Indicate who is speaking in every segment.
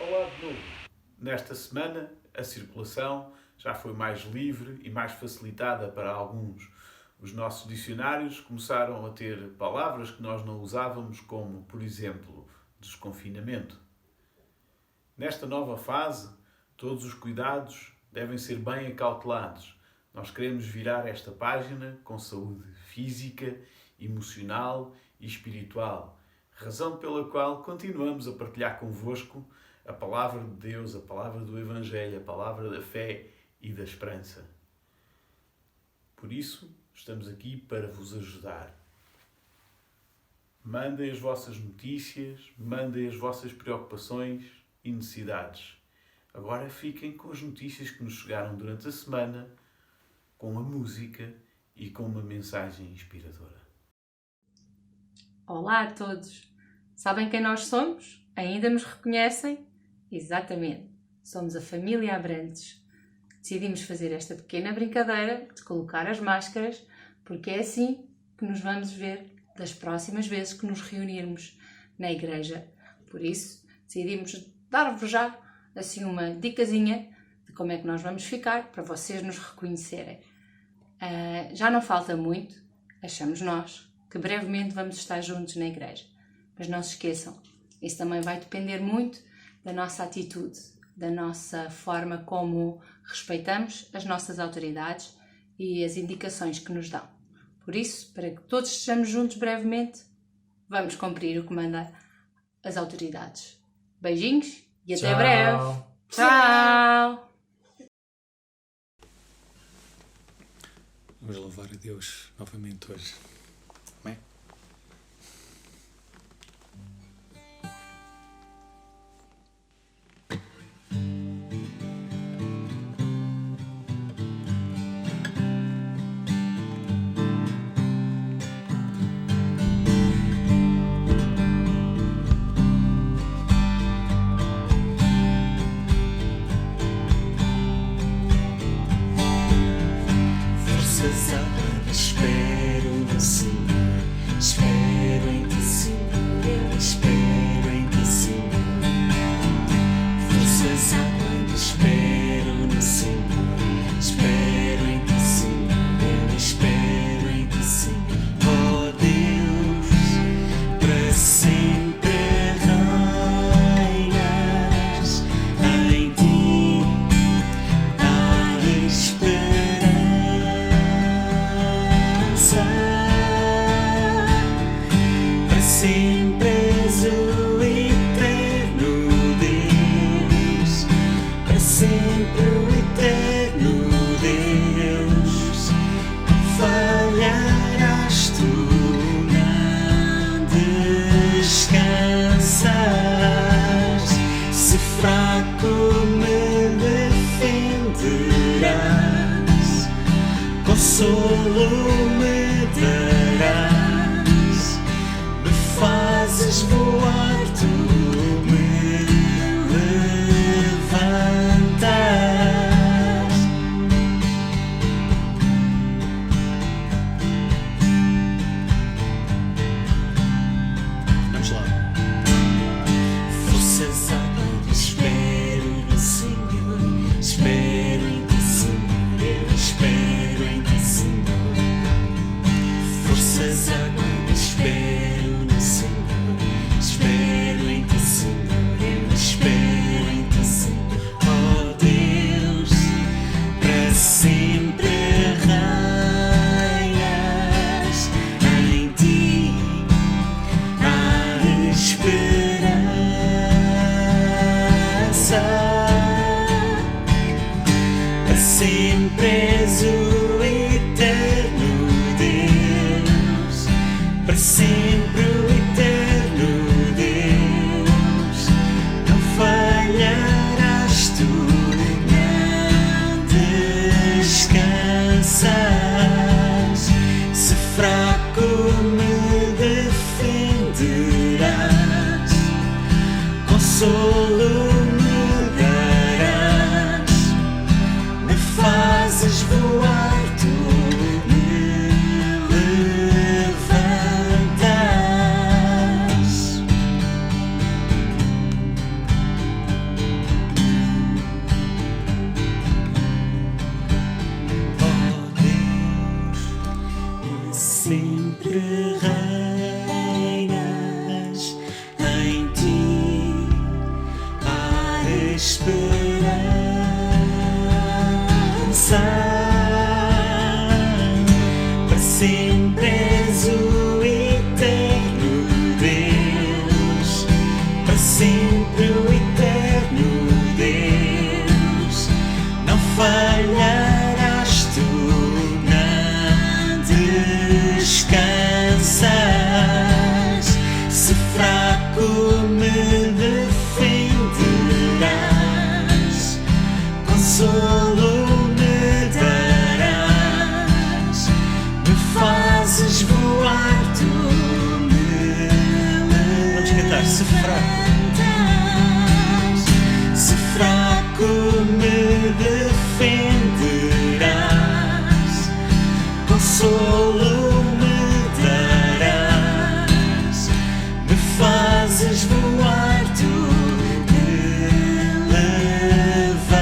Speaker 1: Olá de novo. Nesta semana, a circulação já foi mais livre e mais facilitada para alguns. Os nossos dicionários começaram a ter palavras que nós não usávamos, como, por exemplo, desconfinamento. Nesta nova fase, todos os cuidados devem ser bem acautelados. Nós queremos virar esta página com saúde física, emocional e espiritual, razão pela qual continuamos a partilhar convosco a palavra de Deus, a palavra do Evangelho, a palavra da fé e da esperança. Por isso, estamos aqui para vos ajudar. Mandem as vossas notícias, mandem as vossas preocupações e necessidades. Agora fiquem com as notícias que nos chegaram durante a semana, com a música e com uma mensagem inspiradora.
Speaker 2: Olá a todos! Sabem quem nós somos? Ainda nos reconhecem? Exatamente! Somos a família Abrantes. Decidimos fazer esta pequena brincadeira de colocar as máscaras, porque é assim que nos vamos ver das próximas vezes que nos reunirmos na igreja. Por isso, decidimos dar-vos já assim uma dicasinha de como é que nós vamos ficar para vocês nos reconhecerem. Já não falta muito, achamos nós, que brevemente vamos estar juntos na igreja. Mas não se esqueçam, isso também vai depender muito da nossa atitude, da nossa forma como respeitamos as nossas autoridades e as indicações que nos dão. Por isso, para que todos estejamos juntos brevemente, vamos cumprir o que manda as autoridades. Beijinhos e até breve! Tchau!
Speaker 3: Vamos louvar a Deus novamente hoje. Amém?
Speaker 4: Forças altas, espero no Senhor, espero em ti, Senhor, eu espero em ti, Senhor. Forças altas, espero no Senhor, espero em ti, Senhor, eu espero em ti, Senhor. Oh Deus, para sempre reinas, em ti há esperança. Para sempre és o eterno Deus, para sempre o eterno Deus. Falharás tu, não descansas. Se fraco me defenderás, consolo me darás, me fazes voar, tu me levantas.
Speaker 3: Vamos lá.
Speaker 4: Forças altas, espero no Senhor, espero em ti, Senhor, eu espero em ti, Senhor. Forças altas, espero no Senhor, espero em ti, Senhor, eu espero em ti, Senhor. Oh Deus, para sempre reinas, em ti há esperança. Para sempre és o eterno Deus, sempre reinas, em ti há esperança. Para sempre és o eterno Deus, para sempre o eterno Deus, não falharás tu, não descansas. Se fraco me defenderás, consolo me darás, me fazes voar, tu me
Speaker 3: Vamos cantar, se fraco.
Speaker 4: se fraco me defenderás, consolo me darás, me fazes voar, tu me levantas.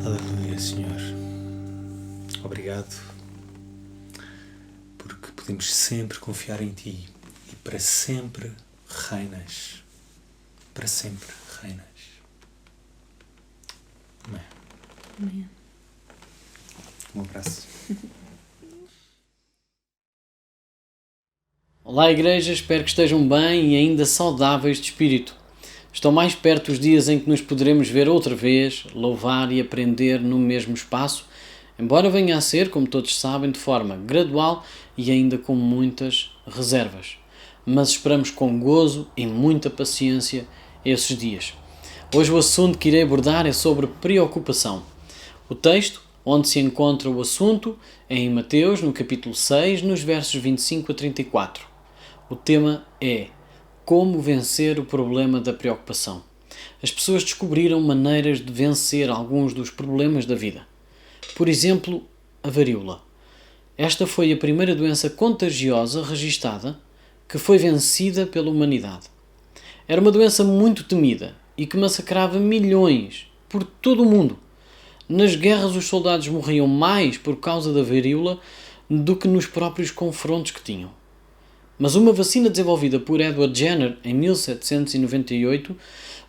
Speaker 3: Aleluia, Senhor. Obrigado, porque podemos sempre confiar em Ti e para sempre reinas. Para sempre reinas. Amém.
Speaker 2: Amém.
Speaker 3: Um abraço.
Speaker 5: Olá, igreja, espero que estejam bem e ainda saudáveis de espírito. Estão mais perto os dias em que nos poderemos ver outra vez, louvar e aprender no mesmo espaço, embora venha a ser, como todos sabem, de forma gradual e ainda com muitas reservas. Mas esperamos com gozo e muita paciência esses dias. Hoje o assunto que irei abordar é sobre preocupação. O texto onde se encontra o assunto é em Mateus, no capítulo 6, nos versos 25 a 34. O tema é como vencer o problema da preocupação. As pessoas descobriram maneiras de vencer alguns dos problemas da vida. Por exemplo, a varíola. Esta foi a primeira doença contagiosa registada que foi vencida pela humanidade. Era uma doença muito temida e que massacrava milhões por todo o mundo. Nas guerras os soldados morriam mais por causa da varíola do que nos próprios confrontos que tinham. Mas uma vacina desenvolvida por Edward Jenner em 1798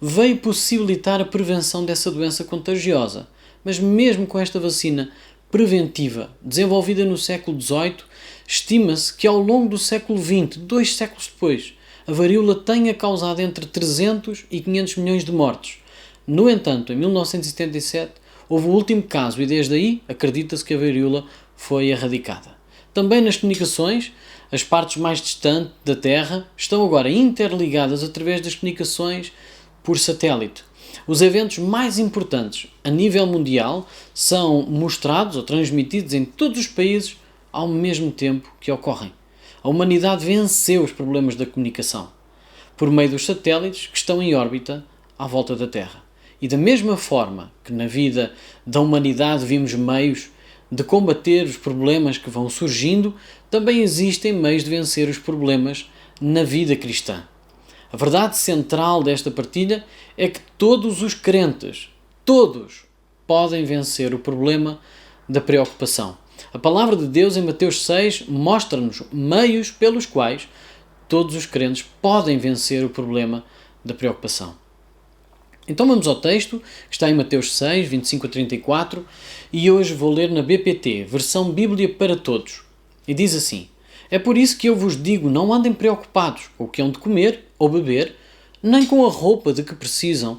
Speaker 5: veio possibilitar a prevenção dessa doença contagiosa. Mas mesmo com esta vacina preventiva, desenvolvida no século XVIII, estima-se que ao longo do século XX, 2 séculos depois, a varíola tenha causado entre 300 e 500 milhões de mortes. No entanto, em 1977, houve o último caso e desde aí acredita-se que a varíola foi erradicada. Também nas comunicações, as partes mais distantes da Terra estão agora interligadas através das comunicações por satélite. Os eventos mais importantes a nível mundial são mostrados ou transmitidos em todos os países ao mesmo tempo que ocorrem. A humanidade venceu os problemas da comunicação por meio dos satélites que estão em órbita à volta da Terra. E da mesma forma que na vida da humanidade vimos meios de combater os problemas que vão surgindo, também existem meios de vencer os problemas na vida cristã. A verdade central desta partilha é que todos os crentes, todos, podem vencer o problema da preocupação. A palavra de Deus em Mateus 6 mostra-nos meios pelos quais todos os crentes podem vencer o problema da preocupação. Então vamos ao texto, que está em Mateus 6, 25 a 34, e hoje vou ler na BPT, versão Bíblia para Todos. E diz assim: é por isso que eu vos digo, não andem preocupados com o que hão de comer ou beber, nem com a roupa de que precisam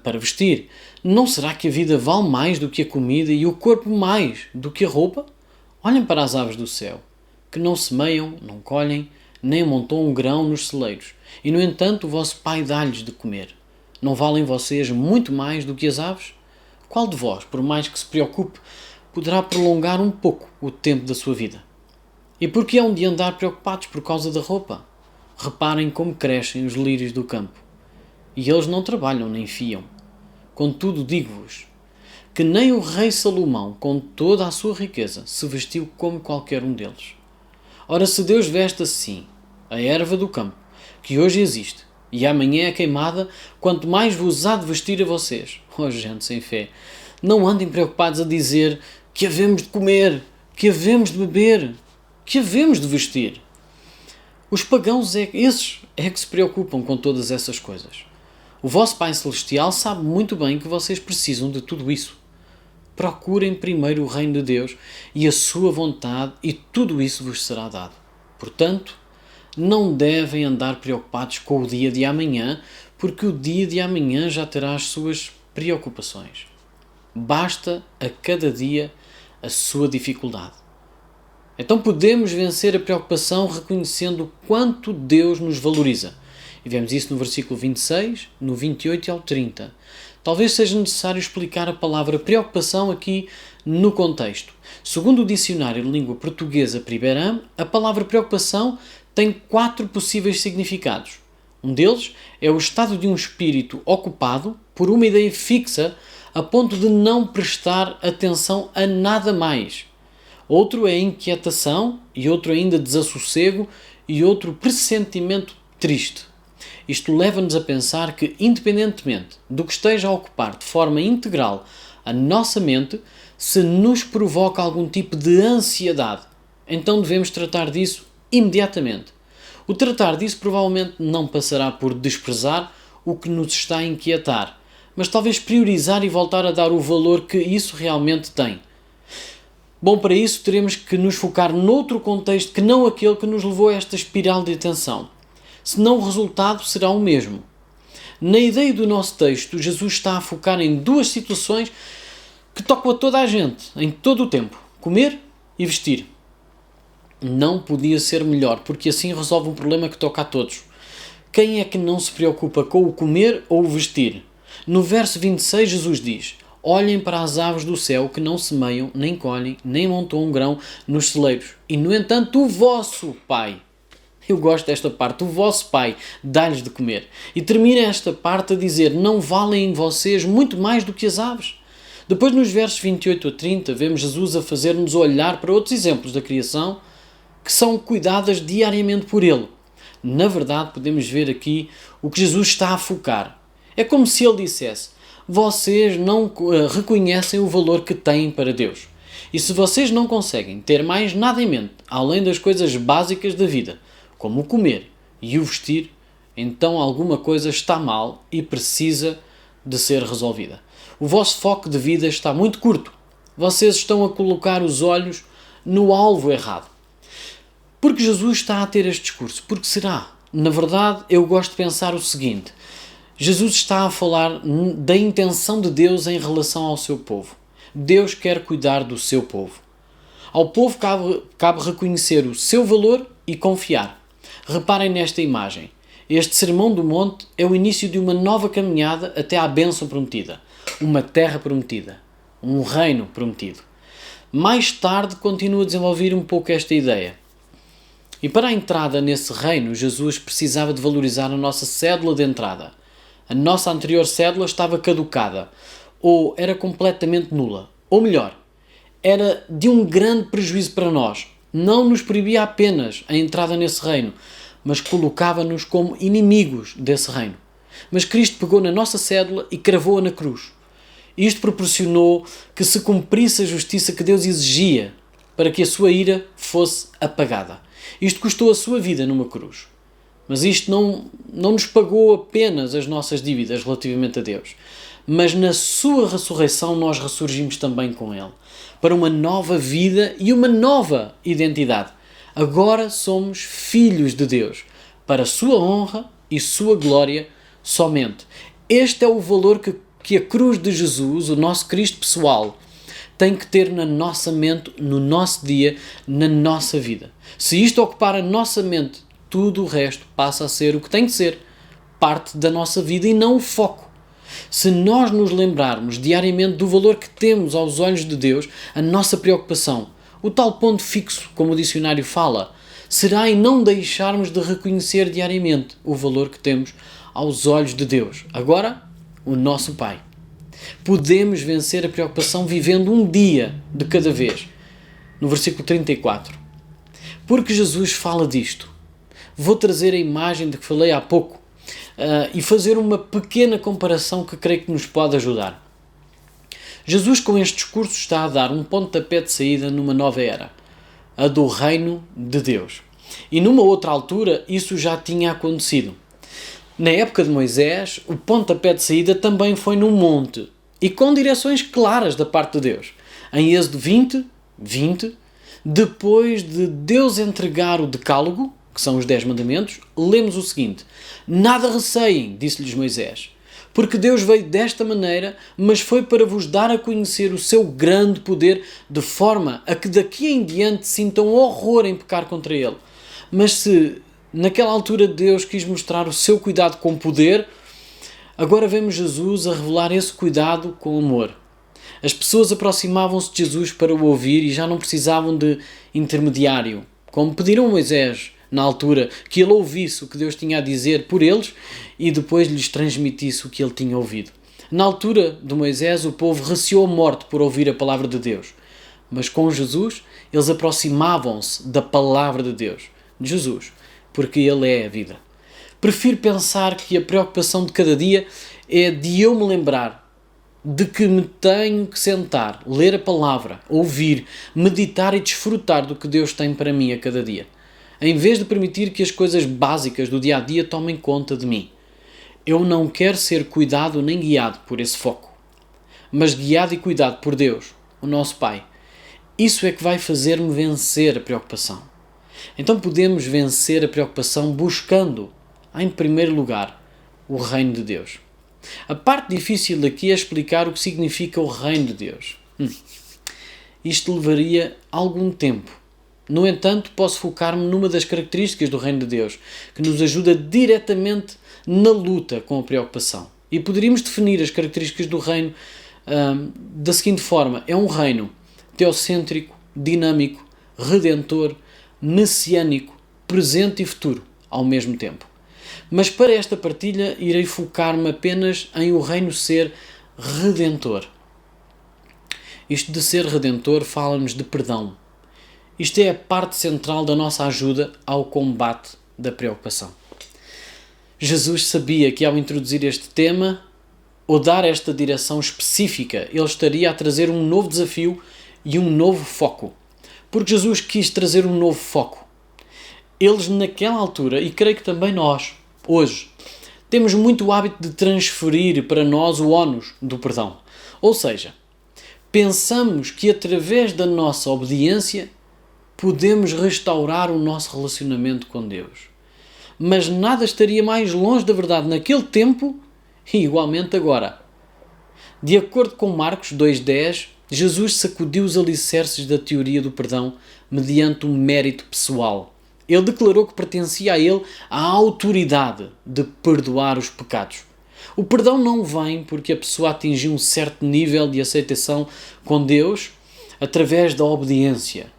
Speaker 5: para vestir. Não será que a vida vale mais do que a comida e o corpo mais do que a roupa? Olhem para as aves do céu, que não semeiam, não colhem, nem amontoam um grão nos celeiros, e no entanto o vosso Pai dá-lhes de comer. Não valem vocês muito mais do que as aves? Qual de vós, por mais que se preocupe, poderá prolongar um pouco o tempo da sua vida? E por que hão de andar preocupados por causa da roupa? Reparem como crescem os lírios do campo. E eles não trabalham nem fiam. Contudo, digo-vos que nem o rei Salomão, com toda a sua riqueza, se vestiu como qualquer um deles. Ora, se Deus veste assim a erva do campo, que hoje existe, e amanhã é queimada, quanto mais vos há de vestir a vocês. Oh, gente sem fé, não andem preocupados a dizer que havemos de comer, que havemos de beber, que havemos de vestir. Os pagãos esses é que se preocupam com todas essas coisas. O vosso Pai Celestial sabe muito bem que vocês precisam de tudo isso. Procurem primeiro o reino de Deus e a sua vontade, e tudo isso vos será dado. Portanto, não devem andar preocupados com o dia de amanhã, porque o dia de amanhã já terá as suas preocupações. Basta a cada dia a sua dificuldade. Então podemos vencer a preocupação reconhecendo o quanto Deus nos valoriza. E vemos isso no versículo 26, no 28 e ao 30. Talvez seja necessário explicar a palavra preocupação aqui no contexto. Segundo o dicionário de língua portuguesa Priberam, a palavra preocupação tem 4 possíveis significados. Um deles é o estado de um espírito ocupado por uma ideia fixa a ponto de não prestar atenção a nada mais. Outro é inquietação, e outro ainda desassossego, e outro pressentimento triste. Isto leva-nos a pensar que, independentemente do que esteja a ocupar de forma integral a nossa mente, se nos provoca algum tipo de ansiedade, então devemos tratar disso imediatamente. O tratar disso provavelmente não passará por desprezar o que nos está a inquietar, mas talvez priorizar e voltar a dar o valor que isso realmente tem. Bom, para isso teremos que nos focar noutro contexto que não aquele que nos levou a esta espiral de atenção. Senão o resultado será o mesmo. Na ideia do nosso texto, Jesus está a focar em 2 situações que tocam a toda a gente, em todo o tempo: comer e vestir. Não podia ser melhor, porque assim resolve um problema que toca a todos. Quem é que não se preocupa com o comer ou o vestir? No verso 26, Jesus diz: olhem para as aves do céu que não semeiam, nem colhem, nem montam um grão nos celeiros. E, no entanto, o vosso Pai... Eu gosto desta parte. O vosso Pai dá-lhes de comer. E termina esta parte a dizer: não valem vocês muito mais do que as aves? Depois, nos versos 28 a 30, vemos Jesus a fazer-nos olhar para outros exemplos da criação que são cuidadas diariamente por Ele. Na verdade, podemos ver aqui o que Jesus está a focar. É como se Ele dissesse: vocês não reconhecem o valor que têm para Deus. E se vocês não conseguem ter mais nada em mente, além das coisas básicas da vida, como o comer e o vestir, então alguma coisa está mal e precisa de ser resolvida. O vosso foco de vida está muito curto. Vocês estão a colocar os olhos no alvo errado. Porque Jesus está a ter este discurso? Porque será? Na verdade, eu gosto de pensar o seguinte: Jesus está a falar da intenção de Deus em relação ao seu povo. Deus quer cuidar do seu povo. Ao povo cabe reconhecer o seu valor e confiar. Reparem nesta imagem. Este Sermão do Monte é o início de uma nova caminhada até à bênção prometida. Uma terra prometida. Um reino prometido. Mais tarde continua a desenvolver um pouco esta ideia. E para a entrada nesse reino, Jesus precisava de valorizar a nossa cédula de entrada. A nossa anterior cédula estava caducada, ou era completamente nula. Ou melhor, era de um grande prejuízo para nós. Não nos proibia apenas a entrada nesse reino, mas colocava-nos como inimigos desse reino. Mas Cristo pegou na nossa cédula e cravou-a na cruz. Isto proporcionou que se cumprisse a justiça que Deus exigia para que a sua ira fosse apagada. Isto custou a sua vida numa cruz. Mas isto não nos pagou apenas as nossas dívidas relativamente a Deus. Mas na sua ressurreição nós ressurgimos também com Ele, para uma nova vida e uma nova identidade. Agora somos filhos de Deus, para sua honra e sua glória somente. Este é o valor que a cruz de Jesus, o nosso Cristo pessoal, tem que ter na nossa mente, no nosso dia, na nossa vida. Se isto ocupar a nossa mente, tudo o resto passa a ser o que tem que ser, parte da nossa vida e não o foco. Se nós nos lembrarmos diariamente do valor que temos aos olhos de Deus, a nossa preocupação, o tal ponto fixo, como o dicionário fala, será em não deixarmos de reconhecer diariamente o valor que temos aos olhos de Deus. Agora, o nosso Pai. Podemos vencer a preocupação vivendo um dia de cada vez. No versículo 34. Porque Jesus fala disto. Vou trazer a imagem de que falei há pouco e fazer uma pequena comparação que creio que nos pode ajudar. Jesus, com este discurso, está a dar um pontapé de saída numa nova era, a do reino de Deus. E numa outra altura, isso já tinha acontecido. Na época de Moisés, o pontapé de saída também foi num monte, e com direções claras da parte de Deus. Em Êxodo 20, depois de Deus entregar o decálogo, que são os 10 mandamentos, lemos o seguinte: nada receiem, disse-lhes Moisés, porque Deus veio desta maneira, mas foi para vos dar a conhecer o seu grande poder, de forma a que daqui em diante sintam horror em pecar contra ele. Mas se naquela altura Deus quis mostrar o seu cuidado com poder, agora vemos Jesus a revelar esse cuidado com amor. As pessoas aproximavam-se de Jesus para o ouvir e já não precisavam de intermediário, como pediram a Moisés na altura, que ele ouvisse o que Deus tinha a dizer por eles e depois lhes transmitisse o que ele tinha ouvido. Na altura de Moisés, o povo receou a morte por ouvir a palavra de Deus. Mas com Jesus, eles aproximavam-se da palavra de Deus, de Jesus, porque Ele é a vida. Prefiro pensar que a preocupação de cada dia é de eu me lembrar de que me tenho que sentar, ler a palavra, ouvir, meditar e desfrutar do que Deus tem para mim a cada dia, em vez de permitir que as coisas básicas do dia-a-dia tomem conta de mim. Eu não quero ser cuidado nem guiado por esse foco, mas guiado e cuidado por Deus, o nosso Pai. Isso é que vai fazer-me vencer a preocupação. Então podemos vencer a preocupação buscando, em primeiro lugar, o reino de Deus. A parte difícil aqui é explicar o que significa o reino de Deus. Isto levaria algum tempo. No entanto, posso focar-me numa das características do reino de Deus, que nos ajuda diretamente na luta com a preocupação. E poderíamos definir as características do reino da seguinte forma: é um reino teocêntrico, dinâmico, redentor, messiânico, presente e futuro ao mesmo tempo. Mas para esta partilha irei focar-me apenas em o reino ser redentor. Isto de ser redentor fala-nos de perdão. Isto é a parte central da nossa ajuda ao combate da preocupação. Jesus sabia que ao introduzir este tema, ou dar esta direção específica, ele estaria a trazer um novo desafio e um novo foco. Porque Jesus quis trazer um novo foco. Eles naquela altura, e creio que também nós, hoje, temos muito o hábito de transferir para nós o ónus do perdão. Ou seja, pensamos que através da nossa obediência podemos restaurar o nosso relacionamento com Deus. Mas nada estaria mais longe da verdade naquele tempo e igualmente agora. De acordo com Marcos 2,10, Jesus sacudiu os alicerces da teoria do perdão mediante um mérito pessoal. Ele declarou que pertencia a ele a autoridade de perdoar os pecados. O perdão não vem porque a pessoa atingiu um certo nível de aceitação com Deus através da obediência,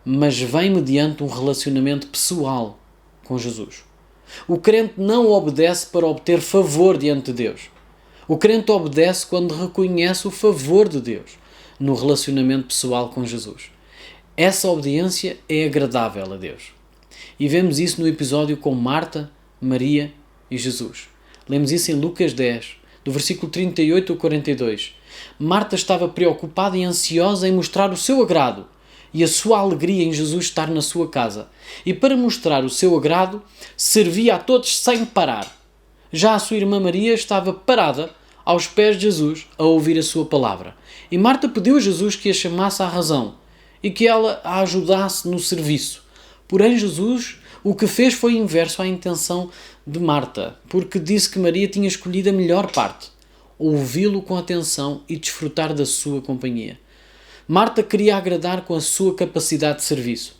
Speaker 5: mas vem mediante um relacionamento pessoal com Jesus. O crente não obedece para obter favor diante de Deus. O crente obedece quando reconhece o favor de Deus no relacionamento pessoal com Jesus. Essa obediência é agradável a Deus. E vemos isso no episódio com Marta, Maria e Jesus. Lemos isso em Lucas 10, do versículo 38 ao 42. Marta estava preocupada e ansiosa em mostrar o seu agrado e a sua alegria em Jesus estar na sua casa. E para mostrar o seu agrado, servia a todos sem parar. Já a sua irmã Maria estava parada aos pés de Jesus a ouvir a sua palavra. E Marta pediu a Jesus que a chamasse à razão e que ela a ajudasse no serviço. Porém, Jesus o que fez foi inverso à intenção de Marta, porque disse que Maria tinha escolhido a melhor parte, ouvi-lo com atenção e desfrutar da sua companhia. Marta queria agradar com a sua capacidade de serviço.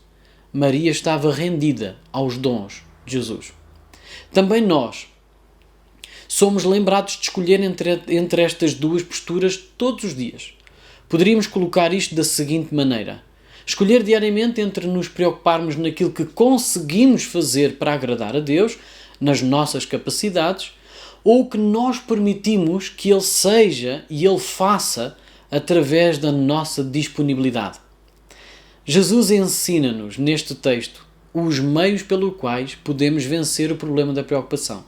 Speaker 5: Maria estava rendida aos dons de Jesus. Também nós somos lembrados de escolher entre estas duas posturas todos os dias. Poderíamos colocar isto da seguinte maneira: escolher diariamente entre nos preocuparmos naquilo que conseguimos fazer para agradar a Deus, nas nossas capacidades, ou o que nós permitimos que Ele seja e Ele faça através da nossa disponibilidade. Jesus ensina-nos neste texto os meios pelos quais podemos vencer o problema da preocupação.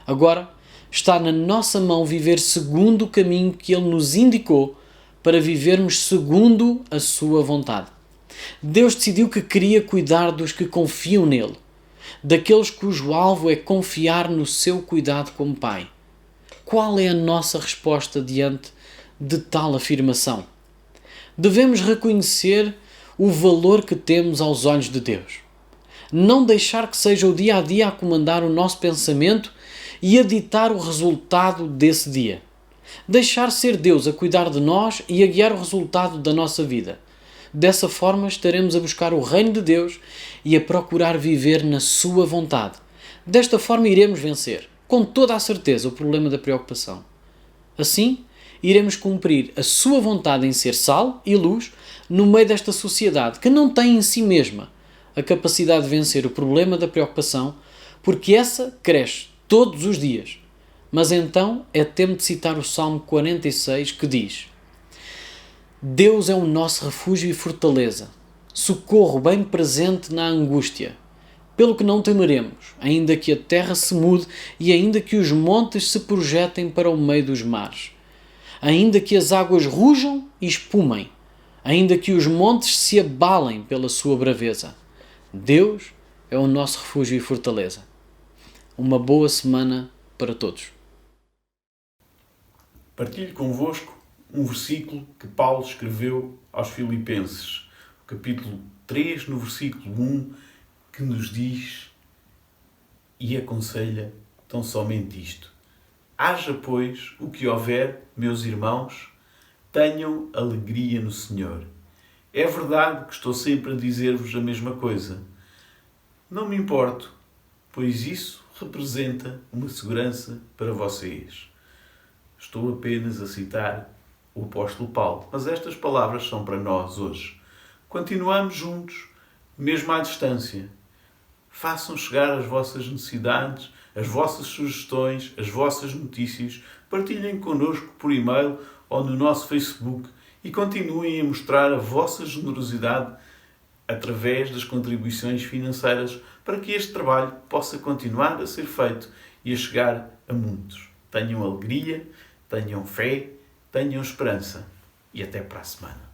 Speaker 5: Agora, está na nossa mão viver segundo o caminho que Ele nos indicou para vivermos segundo a sua vontade. Deus decidiu que queria cuidar dos que confiam nele, daqueles cujo alvo é confiar no seu cuidado como Pai. Qual é a nossa resposta diante de tal afirmação? Devemos reconhecer o valor que temos aos olhos de Deus. Não deixar que seja o dia a dia a comandar o nosso pensamento e a ditar o resultado desse dia. Deixar ser Deus a cuidar de nós e a guiar o resultado da nossa vida. Dessa forma estaremos a buscar o reino de Deus e a procurar viver na sua vontade. Desta forma iremos vencer, com toda a certeza, o problema da preocupação. Assim, iremos cumprir a sua vontade em ser sal e luz no meio desta sociedade que não tem em si mesma a capacidade de vencer o problema da preocupação, porque essa cresce todos os dias. Mas então é tempo de citar o Salmo 46, que diz: Deus é o nosso refúgio e fortaleza, socorro bem presente na angústia. Pelo que não temeremos, ainda que a terra se mude e ainda que os montes se projetem para o meio dos mares. Ainda que as águas rujam e espumem, ainda que os montes se abalem pela sua braveza. Deus é o nosso refúgio e fortaleza. Uma boa semana para todos.
Speaker 1: Partilho convosco um versículo que Paulo escreveu aos Filipenses, capítulo 3, no versículo 1, que nos diz e aconselha tão somente isto: haja, pois, o que houver, meus irmãos, tenham alegria no Senhor. É verdade que estou sempre a dizer-vos a mesma coisa. Não me importo, pois isso representa uma segurança para vocês. Estou apenas a citar o apóstolo Paulo, mas estas palavras são para nós hoje. Continuamos juntos, mesmo à distância. Façam chegar as vossas necessidades, as vossas sugestões, as vossas notícias. Partilhem connosco por e-mail ou no nosso Facebook e continuem a mostrar a vossa generosidade através das contribuições financeiras para que este trabalho possa continuar a ser feito e a chegar a muitos. Tenham alegria, tenham fé, tenham esperança e até para a semana.